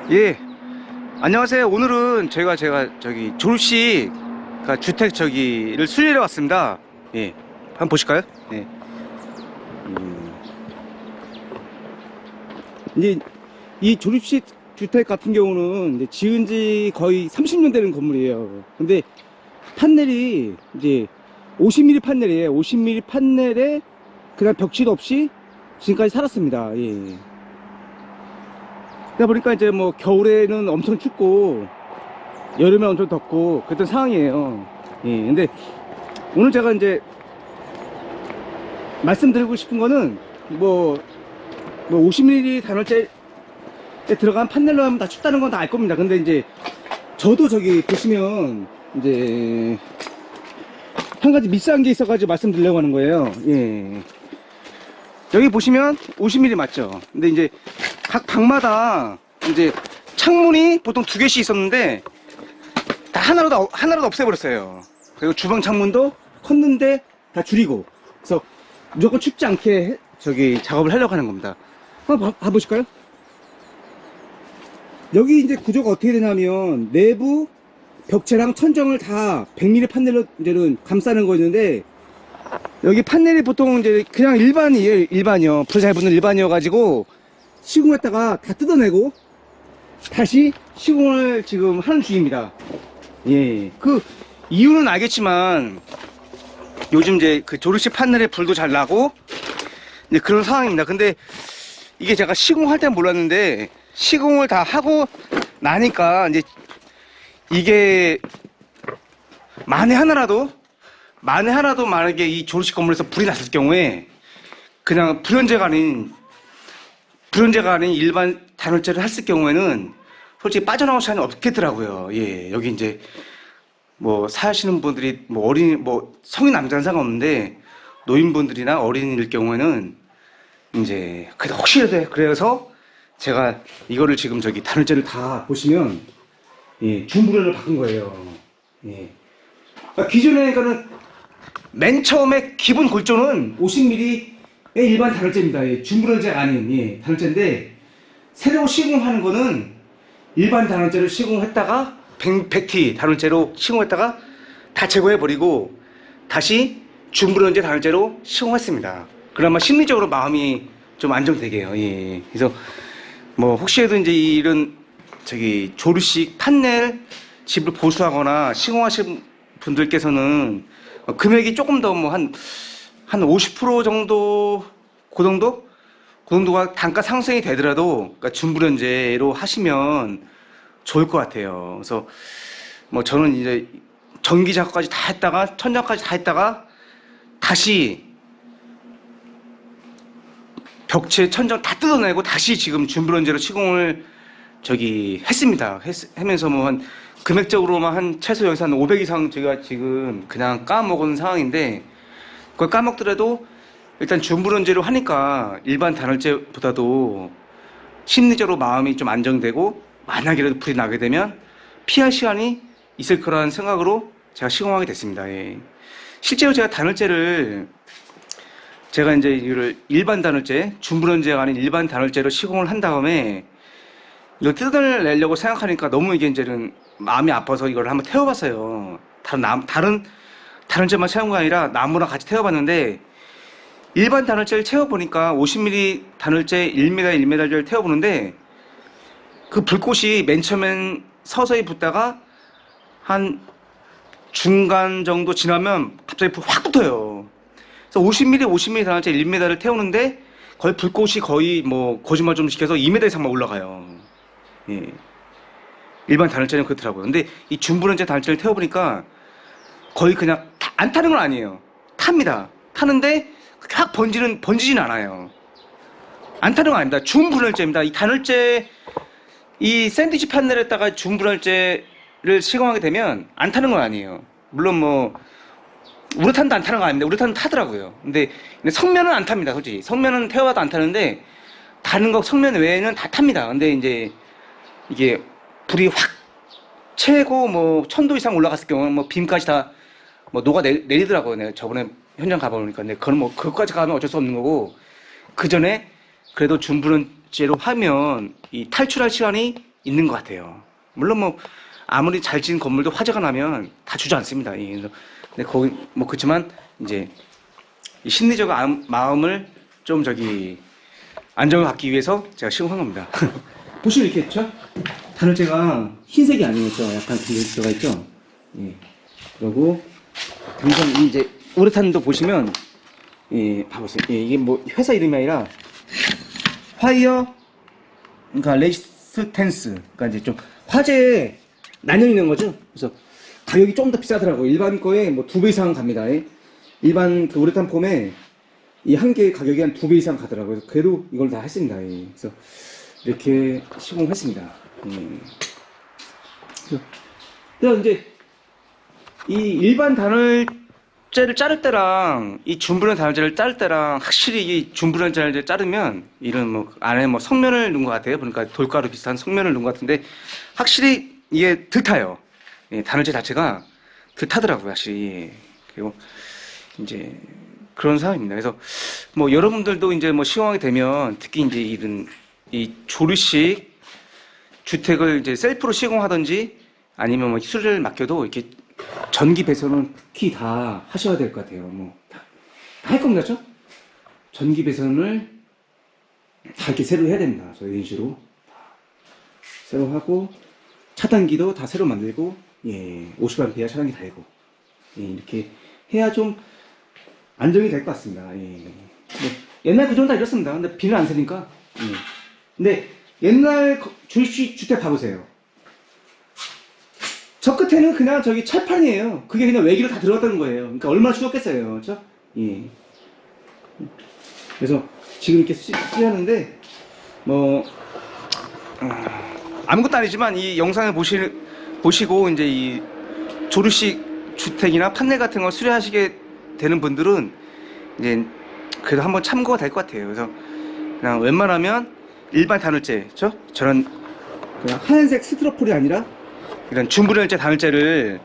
예, 안녕하세요. 오늘은 제가 저기 졸식 주택 저기를 수리하러 왔습니다. 예, 한번 보실까요? 예. 이제 이 졸업식 주택 같은 경우는 이제 지은 지 거의 30년 되는 건물이에요. 근데 판넬이 이제 50mm 판넬이에요. 50mm 판넬에 그냥 벽지도 없이 지금까지 살았습니다. 예. 그러다 보니까 이제 뭐 겨울에는 엄청 춥고 여름에 엄청 덥고 그랬던 상황이에요. 예, 근데 오늘 제가 이제 말씀드리고 싶은 거는 뭐 50mm 단열재에 들어간 판넬로 하면 다 춥다는 건 다 알 겁니다. 근데 이제 저도 저기 보시면 이제 한 가지 미스한 게 있어가지고 말씀드리려고 하는 거예요. 예. 여기 보시면 50mm 맞죠? 근데 이제 각 방마다 이제 창문이 보통 2개씩 있었는데 다 하나로 없애버렸어요. 그리고 주방 창문도 컸는데 다 줄이고, 그래서 무조건 춥지 않게 저기 작업을 하려고 하는 겁니다. 한번 봐보실까요? 여기 이제 구조가 어떻게 되냐면 내부 벽체랑 천정을 다 100mm 판넬로 이제는 감싸는 거였는데, 여기 판넬이 보통 이제 그냥 일반이에요. 일반이요. 불 잘 붙는 일반이어가지고 시공했다가 다 뜯어내고 다시 시공을 지금 하는 중입니다. 예. 그 이유는 알겠지만 요즘 이제 그 조르식 판넬에 불도 잘 나고 이제 그런 상황입니다. 근데 이게 제가 시공할 땐 몰랐는데 시공을 다 하고 나니까 이제 이게 만에 하나도 만약에 이 조르식 건물에서 불이 났을 경우에 그냥 불연제가 아닌 일반 단열재를 했을 경우에는 솔직히 빠져나올 시간이 없겠더라고요. 예, 여기 이제 뭐 사시는 분들이 뭐 성인 남자는 상관없는데 노인분들이나 어린이일 경우에는 이제 그래도 혹시라도 그래서 제가 이거를 지금 저기 단열재를 다 보시면 예, 중불연을 바꾼 거예요. 예. 기존에는 맨 처음에 기본 골조는 50mm의 일반 단열재입니다. 예, 중불연재가 아닌 예, 단열재인데 새로 시공하는 거는 일반 단열재를 시공했다가 100T 단열재로 시공했다가 다 제거해버리고 다시 중불연재 단열재로 시공했습니다. 그나마 심리적으로 마음이 좀 안정되게 해요. 예. 그래서 뭐 혹시라도 이제 이런 저기 조르식 판넬 집을 보수하거나 시공하신 분들께서는 금액이 조금 더 뭐 한 50% 정도 그 정도가 단가 상승이 되더라도 그러니까 중불연재로 하시면 좋을 것 같아요. 그래서 뭐 저는 이제 전기 작업까지 다 했다가 천장까지 다 했다가 다시 벽체 천장 다 뜯어내고 다시 지금 중불연재로 시공을 저기 했습니다. 하면서 뭐 한 금액적으로만 한 최소 여기서 한 500 이상 제가 지금 그냥 까먹은 상황인데, 그걸 까먹더라도 일단 중불연재로 하니까 일반 단열재보다도 심리적으로 마음이 좀 안정되고 만약이라도 불이 나게 되면 피할 시간이 있을 거라는 생각으로 제가 시공하게 됐습니다. 예. 실제로 제가 이제 이거를 일반 단열재, 중불연재가 아닌 일반 단열재로 시공을 한 다음에 이거 뜯어내려고 생각하니까 너무 이게 이제는 마음이 아파서 이걸 한번 태워봤어요. 다른 단열재만 채운 게 아니라 나무랑 같이 태워봤는데, 일반 단열재를 채워보니까 50mm 단열재 1m, 1m짜리를 태워보는데 그 불꽃이 맨 처음엔 서서히 붙다가 한 중간 정도 지나면 갑자기 확 붙어요. 그래서 50mm 단열재 1m를 태우는데 거의 불꽃이 거의 뭐 거짓말 좀 시켜서 2m 이상만 올라가요. 예. 일반 단열재는 그렇더라고요. 근데 이 중불연재 단열재를 태워보니까 거의 그냥 안 타는 건 아니에요. 탑니다. 타는데 확 번지진 않아요. 안 타는 건 아닙니다. 중불연재입니다. 이 단열재, 이 샌드위치 판넬에다가 중불연재를 시공하게 되면 안 타는 건 아니에요. 물론 뭐 우레탄도 안 타는 거 아닌데 우레탄은 타더라고요. 근데 성면은 안 탑니다. 솔직히 성면은 태워봐도 안 타는데 다른 거 성면 외에는 다 탑니다. 근데 이제 이게 불이 확 최고 뭐 1000도 이상 올라갔을 경우는 뭐 빔까지 다 뭐 녹아 내리더라고요. 내가 저번에 현장 가보니까. 근데 그건 뭐 그것까지 가면 어쩔 수 없는 거고, 그 전에 그래도 중불연재로 하면 이 탈출할 시간이 있는 것 같아요. 물론 뭐 아무리 잘 지은 건물도 화재가 나면 다 주저앉습니다. 예, 그래서 근데 거기 뭐 그렇지만 이제 이 심리적 마음을 좀 저기 안정을 갖기 위해서 제가 시공한 겁니다. 보시면 이렇게 있죠? 단열재가 흰색이 아니겠죠? 약간 그 들어가 있죠? 예. 그리고 당장 이제 우레탄도 보시면 예, 봐보세요. 예, 이게 뭐 회사 이름이 아니라 화이어 그러니까 레지스텐스 그러니까 이제 좀 화재에 난연이 있는 거죠. 그래서 가격이 좀 더 비싸더라고요. 일반 거에 뭐 2배 이상 갑니다. 예. 일반 그 우레탄 폼에 이 한 개의 가격이 한 2배 이상 가더라고요. 그래서 그래도 이걸 다 했습니다. 예. 그래서 이렇게 시공했습니다. 그래서 이제 이 일반 단열재를 자를 때랑 이 준브레 단열재를 자를 때랑 확실히 이 준브레 단열재 자르면 이런 뭐 안에 뭐 성면을 넣은 것 같아요. 그러니까 돌가루 비슷한 성면을 넣은 것 같은데 확실히 이게 덜 타요. 예, 단열재 자체가 덜 타더라고요. 확실히. 예. 그리고 이제 그런 상황입니다. 그래서 뭐 여러분들도 이제 뭐 시공하게 되면 특히 이제 이런 이 조리식 주택을 이제 셀프로 시공하든지 아니면 뭐 수리를 맡겨도 이렇게 전기 배선은 특히 다 하셔야 될 것 같아요. 뭐 다 할 겁니다, 그렇죠? 전기 배선을 다 이렇게 새로 해야 됩니다. 저 이런 식으로 새로 하고 차단기도 다 새로 만들고 예, 50A 차단기 달고 예, 이렇게 해야 좀 안정이 될 것 같습니다. 예. 뭐 옛날 구조는 다 이렇습니다. 근데 비는 안 새니까. 예. 근데 옛날 주택 가보세요. 저 끝에는 그냥 저기 철판이에요. 그게 그냥 외기로 다 들어갔다는 거예요. 그러니까 얼마나 추웠겠어요. 그렇죠? 예. 그래서 지금 이렇게 쓰였는데 뭐 아무것도 아니지만 이 영상을 보시고 이제 이 조르식 주택이나 판넬 같은 거 수리하시게 되는 분들은 이제 그래도 한번 참고가 될 것 같아요. 그래서 그냥 웬만하면 일반 단열재, 그렇죠? 저런 그냥 하얀색 스티로폴이 아니라 이런 준브레열재 단열재를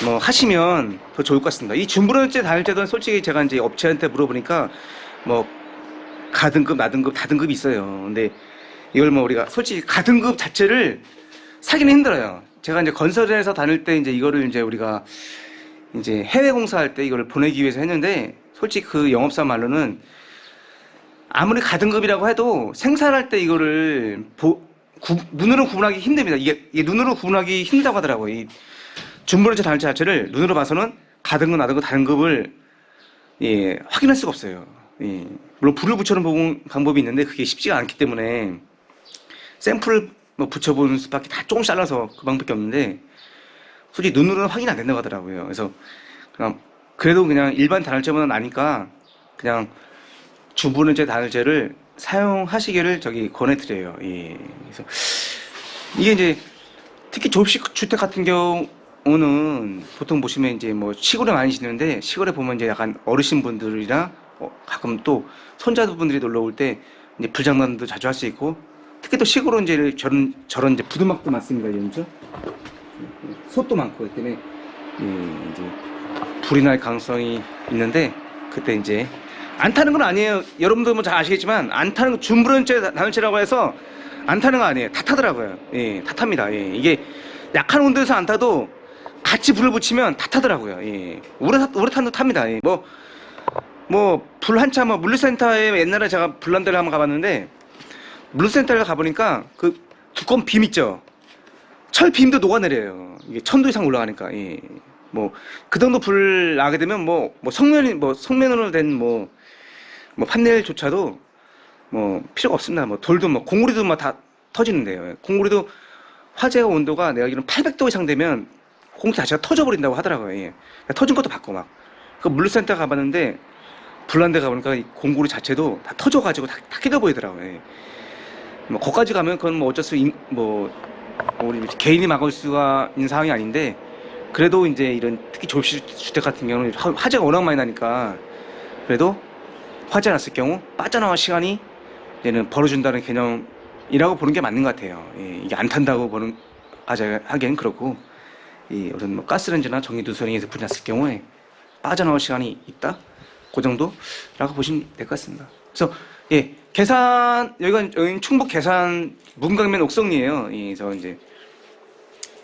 뭐 하시면 더 좋을 것 같습니다. 이 준브레열재 단열재는 솔직히 제가 이제 업체한테 물어보니까 뭐 가등급, 나등급, 다등급이 있어요. 근데 이걸 뭐 우리가 솔직히 가등급 자체를 사기는 힘들어요. 제가 이제 건설에서 다닐 때 이제 이거를 이제 우리가 이제 해외 공사할 때 이걸 보내기 위해서 했는데 솔직히 그 영업사 말로는 아무리 가등급이라고 해도 생산할 때 이거를 눈으로 구분하기 힘듭니다. 이게 눈으로 구분하기 힘들다고 하더라고요. 이 준브레열재 단열재 자체를 눈으로 봐서는 가등급, 나등급, 다등급을 예, 확인할 수가 없어요. 예, 물론 불을 붙여보는 방법이 있는데 그게 쉽지가 않기 때문에 샘플을 뭐 붙여보는 수밖에 다 조금 잘라서 그 방법밖에 없는데 솔직히 눈으로는 확인 안 된다고 하더라고요. 그래서 그냥 그래도 그냥 일반 단열재보다 나니까 그냥 준브레열재 단열재를 사용하시기를 저기 권해드려요. 예. 그래서 이게 이제 특히 조립식 주택 같은 경우는 보통 보시면 이제 뭐 시골에 많이 지는데 시골에 보면 이제 약간 어르신 분들이나 가끔 또 손자분들이 놀러 올 때 이제 불장난도 자주 할 수 있고 특히 또 시골은 이제 저런 이제 부두막도 많습니다. 그렇죠? 솥도 많고 그렇기 때문에 예, 이제 불이 날 가능성이 있는데 그때 이제 안 타는 건 아니에요. 여러분들 뭐 잘 아시겠지만 안 타는 거 준브레열재 단열재라고 해서 안 타는 거 아니에요. 다 타더라고요. 예, 다 탑니다. 예, 이게 약한 온도에서 안 타도 같이 불을 붙이면 다 타더라고요. 예, 우레탄도 탑니다. 예, 불 한참 물류센터에 옛날에 제가 불난 데를 한번 가봤는데 물류센터에 가보니까 그 두꺼운 빔 있죠. 철 빔도 녹아내려요. 이게 1000도 이상 올라가니까. 예. 뭐 그 정도 불 나게 되면 성면으로 된 판넬조차도 뭐 필요가 없습니다. 뭐 돌도 공구리도 다 터지는데요. 공구리도 화재가 온도가 내가 알기로는 800도 이상 되면 공구 자체가 터져버린다고 하더라고요. 예. 터진 것도 받고 그 물류센터 가봤는데 불난 데 가보니까 이 공구리 자체도 다 터져가지고 다 깨져 보이더라고요. 예. 뭐 거기까지 가면 그건 뭐 어쩔 수 우리 개인이 막을 수가 있는 상황이 아닌데 그래도 이제 이런 특히 조립식 주택 같은 경우는 화재가 워낙 많이 나니까 그래도 화재 났을 경우 빠져나갈 시간이 얘는 벌어준다는 개념이라고 보는 게 맞는 것 같아요. 예, 이게 안 탄다고 하기엔 그렇고 이런 뭐 가스렌지나 전기누설에서 불이 났을 경우에 빠져나올 시간이 있다? 그 정도라고 보시면 될 것 같습니다. 그래서 예, 여기는 충북 계산 문강면 옥성리에요. 예, 그래서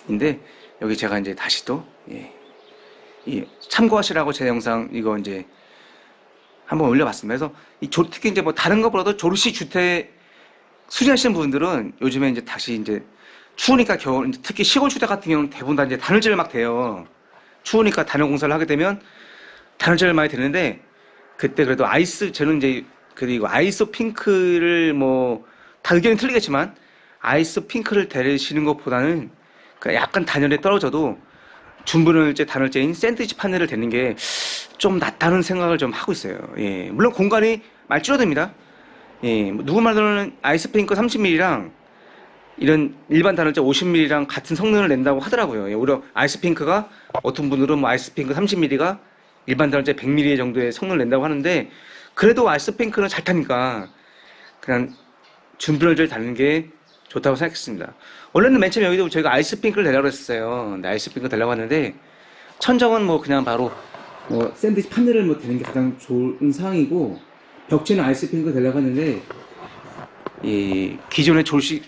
인데, 여기 제가 이제 다시 또, 예, 참고하시라고 제 영상 이거 이제 한번 올려봤습니다. 그래서 특히 이제 뭐 다른 것보다도 조르시 주택 수리하시는 분들은 요즘에 이제 다시 이제 추우니까 겨울, 특히 시골 주택 같은 경우는 대부분 다 이제 단열재를 막 대요. 추우니까 단열 공사를 하게 되면 단열재를 많이 대는데, 그때 그래도 저는 이제 그리고 아이스 핑크를 뭐 다 의견이 틀리겠지만 아이스 핑크를 대시는 것보다는 약간 단열에 떨어져도 준분열재 단열재인 샌드위치 판넬을 대는 게 좀 낫다는 생각을 좀 하고 있어요. 예, 물론 공간이 많이 줄어듭니다. 예, 누구 말로는 아이스 핑크 30mm랑 이런 일반 단열재 50mm랑 같은 성능을 낸다고 하더라고요. 예, 오히려 아이스 핑크가 어떤 분들은 뭐 아이스 핑크 30mm가 일반 단열재 100mm 정도의 성능을 낸다고 하는데, 그래도 아이스 핑크는 잘 타니까 그냥 준분열재를 달는 게 좋다고 생각했습니다. 원래는 맨 처음에 여기도 저희가 아이스 핑크를 대려고 했어요. 근데 아이스 핑크 대려고 하는데 천정은 뭐 그냥 바로 뭐 샌드위치 판넬을 뭐 대는 게 가장 좋은 상황이고, 벽지는 아이스 핑크 대려고 하는데 이 기존의 졸식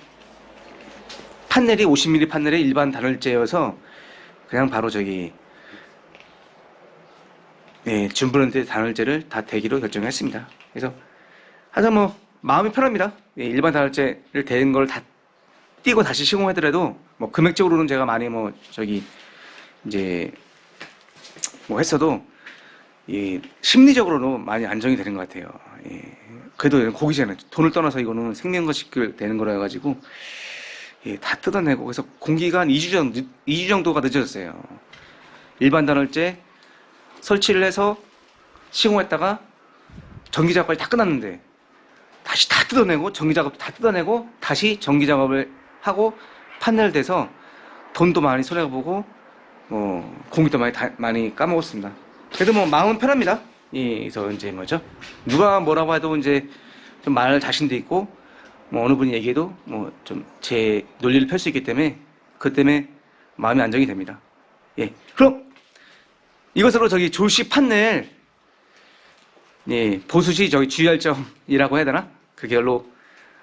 판넬이 50mm 판넬의 일반 단열재여서 그냥 바로 준분열재 단열재를 다 대기로 결정했습니다. 그래서 하여튼 뭐 마음이 편합니다. 예, 일반 단열재를 대는 걸 다 띄고 다시 시공하더라도 뭐 금액적으로는 제가 많이 이제 뭐 했어도 심리적으로는 많이 안정이 되는 것 같아요. 예, 그래도 고기잖아요. 돈을 떠나서 이거는 생명과실 되는 거라 가지고 다 뜯어내고, 그래서 공기가 한 2주 정도가 늦어졌어요. 일반 단열재 설치를 해서 시공했다가 전기 작업까지 다 끝났는데 다시 다 뜯어내고 전기 작업도 다 뜯어내고 다시 전기 작업을 하고 판넬 대서 돈도 많이 손해가 보고 공기도 많이 까먹었습니다. 그래도 뭐 마음은 편합니다. 그래서 이제 누가 뭐라고 해도 이제 좀 말할 자신도 있고, 뭐 어느 분이 얘기해도 뭐 좀 제 논리를 펼 수 있기 때문에 그 때문에 마음이 안정이 됩니다. 예, 그럼 이것으로 조시 판넬 보수시 주의할 점이라고 해야 되나? 그걸로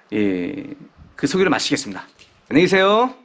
그 소개를 마치겠습니다. 안녕히 계세요.